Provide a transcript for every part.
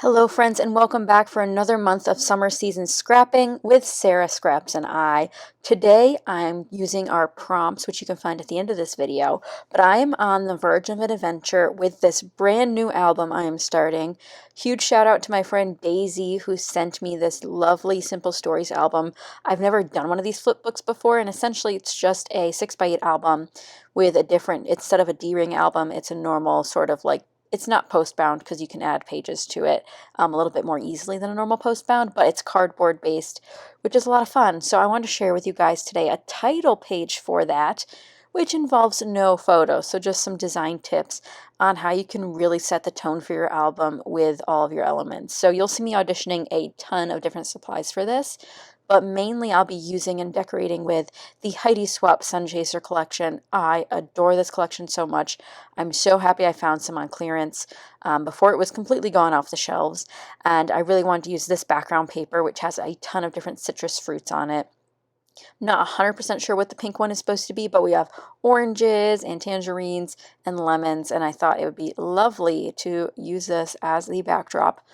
Hello, friends, and welcome back for another month of summer season scrapping with Sarah Scraps and I. Today, I'm using our prompts, which you can find at the end of this video, but I am on the verge of an adventure with this brand new album I am starting. Huge shout out to my friend Daisy, who sent me this lovely Simple Stories album. I've never done one of these flip books before, and essentially it's just a 6x8 album with a different, instead of a D-ring album, it's a normal sort of like, it's not post-bound because you can add pages to it a little bit more easily than a normal post-bound, but it's cardboard based, which is a lot of fun. So I wanted to share with you guys today a title page for that, which involves no photos, so just some design tips on how you can really set the tone for your album with all of your elements. So you'll see me auditioning a ton of different supplies for this, but mainly I'll be using and decorating with the Heidi Swap Sun Chaser collection. I adore this collection so much. I'm so happy I found some on clearance before it was completely gone off the shelves, and I really wanted to use this background paper, which has a ton of different citrus fruits on it. Not 100% sure what the pink one is supposed to be, but we have oranges and tangerines and lemons, and I thought it would be lovely to use this as the backdrop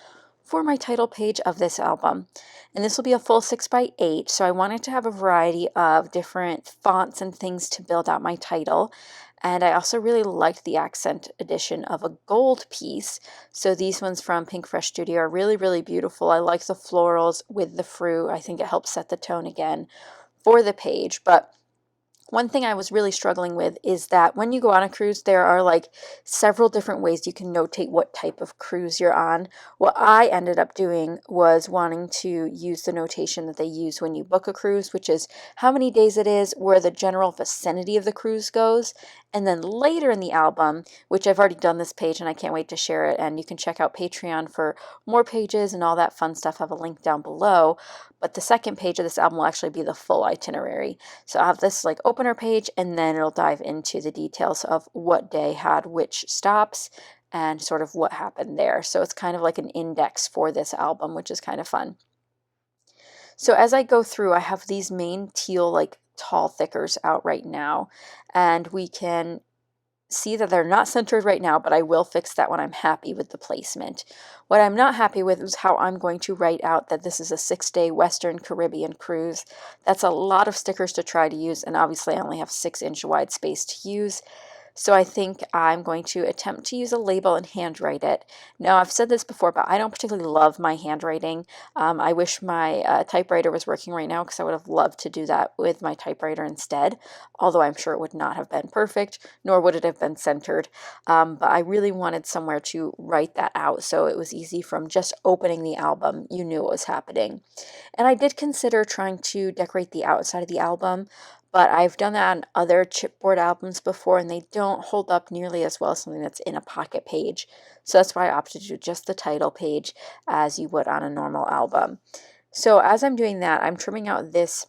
for my title page of this album. And this will be a full 6x8, so I wanted to have a variety of different fonts and things to build out my title. And I also really liked the accent edition of a gold piece. So these ones from Pinkfresh Studio are really, really beautiful. I like the florals with the fruit. I think it helps set the tone again for the page. But one thing I was really struggling with is that when you go on a cruise, there are like several different ways you can notate what type of cruise you're on. What I ended up doing was wanting to use the notation that they use when you book a cruise, which is how many days it is, where the general vicinity of the cruise goes, and then later in the album, which I've already done this page and I can't wait to share it, and you can check out Patreon for more pages and all that fun stuff. I have a link down below. But the second page of this album will actually be the full itinerary. So I'll have this like opener page, and then it'll dive into the details of what day had which stops and sort of what happened there. So it's kind of like an index for this album, which is kind of fun. So as I go through, I have these main teal like tall thickers out right now, and we can see that they're not centered right now, but I will fix that when I'm happy with the placement. What I'm not happy with is how I'm going to write out that this is a 6-day Western Caribbean cruise. That's a lot of stickers to try to use, and obviously I only have 6-inch wide space to use. So I think I'm going to attempt to use a label and handwrite it. Now, I've said this before, but I don't particularly love my handwriting. I wish my typewriter was working right now because I would have loved to do that with my typewriter instead, although I'm sure it would not have been perfect, nor would it have been centered. But I really wanted somewhere to write that out so it was easy from just opening the album. You knew what was happening. And I did consider trying to decorate the outside of the album, but I've done that on other chipboard albums before, and they don't hold up nearly as well as something that's in a pocket page. So that's why I opted to do just the title page as you would on a normal album. So as I'm doing that, I'm trimming out this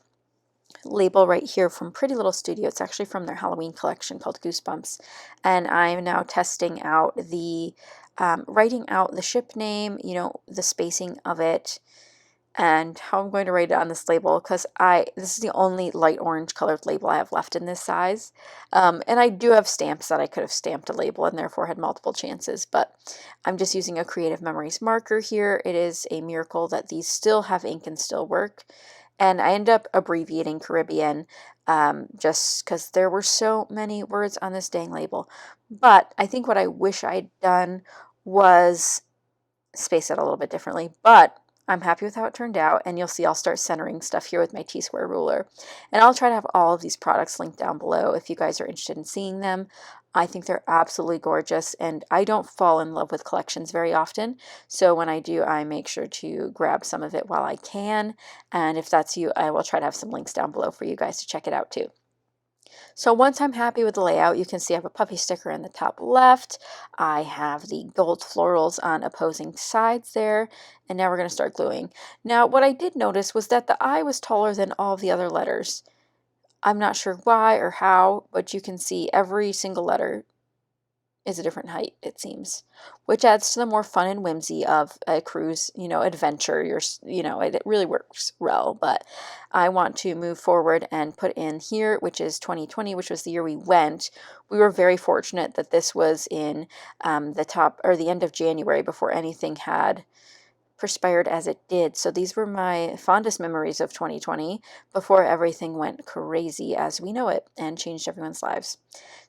label right here from Pretty Little Studio. It's actually from their Halloween collection called Goosebumps. And I'm now testing out the writing out the ship name, you know, the spacing of it, and how I'm going to write it on this label, because this is the only light orange colored label I have left in this size. And I do have stamps that I could have stamped a label and therefore had multiple chances, but I'm just using a Creative Memories marker here. It is a miracle that these still have ink and still work. And I end up abbreviating Caribbean just because there were so many words on this dang label. But I think what I wish I'd done was space it a little bit differently, but I'm happy with how it turned out, and you'll see I'll start centering stuff here with my T-square ruler. And I'll try to have all of these products linked down below if you guys are interested in seeing them. I think they're absolutely gorgeous, and I don't fall in love with collections very often, so when I do, I make sure to grab some of it while I can, and if that's you, I will try to have some links down below for you guys to check it out too. So once I'm happy with the layout, you can see I have a puppy sticker in the top left. I have the gold florals on opposing sides there. And now we're going to start gluing. Now, what I did notice was that the I was taller than all of the other letters. I'm not sure why or how, but you can see every single letter is a different height, it seems, which adds to the more fun and whimsy of a cruise, adventure. It really works well. But I want to move forward and put in here, which is 2020, which was the year we went. We were very fortunate that this was in the end of January before anything had perspired as it did. So these were my fondest memories of 2020 before everything went crazy as we know it and changed everyone's lives.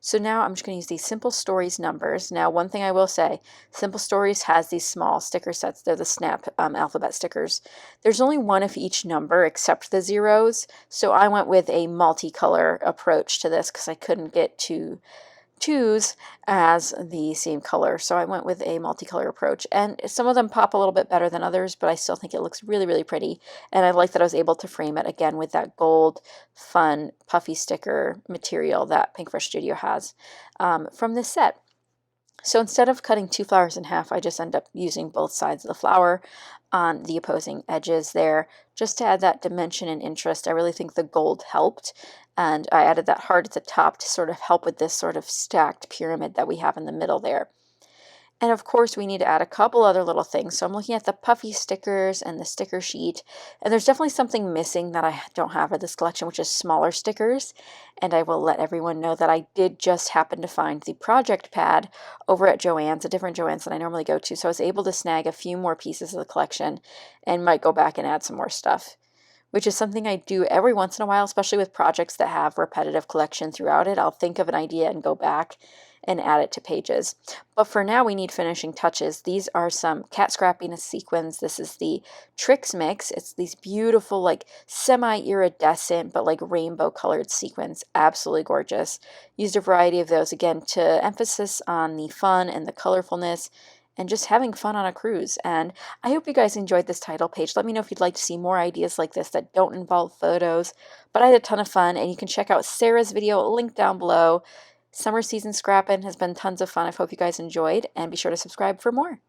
So now I'm just going to use these Simple Stories numbers. Now, one thing I will say, Simple Stories has these small sticker sets. They're the Snap alphabet stickers. There's only one of each number except the zeros. So I went with a multicolor approach to this because I couldn't get to choose as the same color. So I went with a multicolor approach, and some of them pop a little bit better than others, but I still think it looks really, really pretty. And I like that I was able to frame it again with that gold, fun, puffy sticker material that Pinkfresh Studio has from this set. So instead of cutting 2 flowers in half, I just end up using both sides of the flower on the opposing edges there, just to add that dimension and interest. I really think the gold helped, and I added that heart at the top to sort of help with this sort of stacked pyramid that we have in the middle there. And of course, we need to add a couple other little things. So I'm looking at the puffy stickers and the sticker sheet. And there's definitely something missing that I don't have in this collection, which is smaller stickers. And I will let everyone know that I did just happen to find the project pad over at Joann's, a different Joann's than I normally go to. So I was able to snag a few more pieces of the collection and might go back and add some more stuff, which is something I do every once in a while, especially with projects that have repetitive collection throughout it. I'll think of an idea and go back and add it to pages. But for now, we need finishing touches. These are some cat scrapping sequins. This is the Tricks mix. It's these beautiful, like semi-iridescent, but like rainbow colored sequins. Absolutely gorgeous. Used a variety of those, again, to emphasis on the fun and the colorfulness and just having fun on a cruise. And I hope you guys enjoyed this title page. Let me know if you'd like to see more ideas like this that don't involve photos. But I had a ton of fun, and you can check out Sarah's video linked down below. Summer season scrapping has been tons of fun. I hope you guys enjoyed, and be sure to subscribe for more.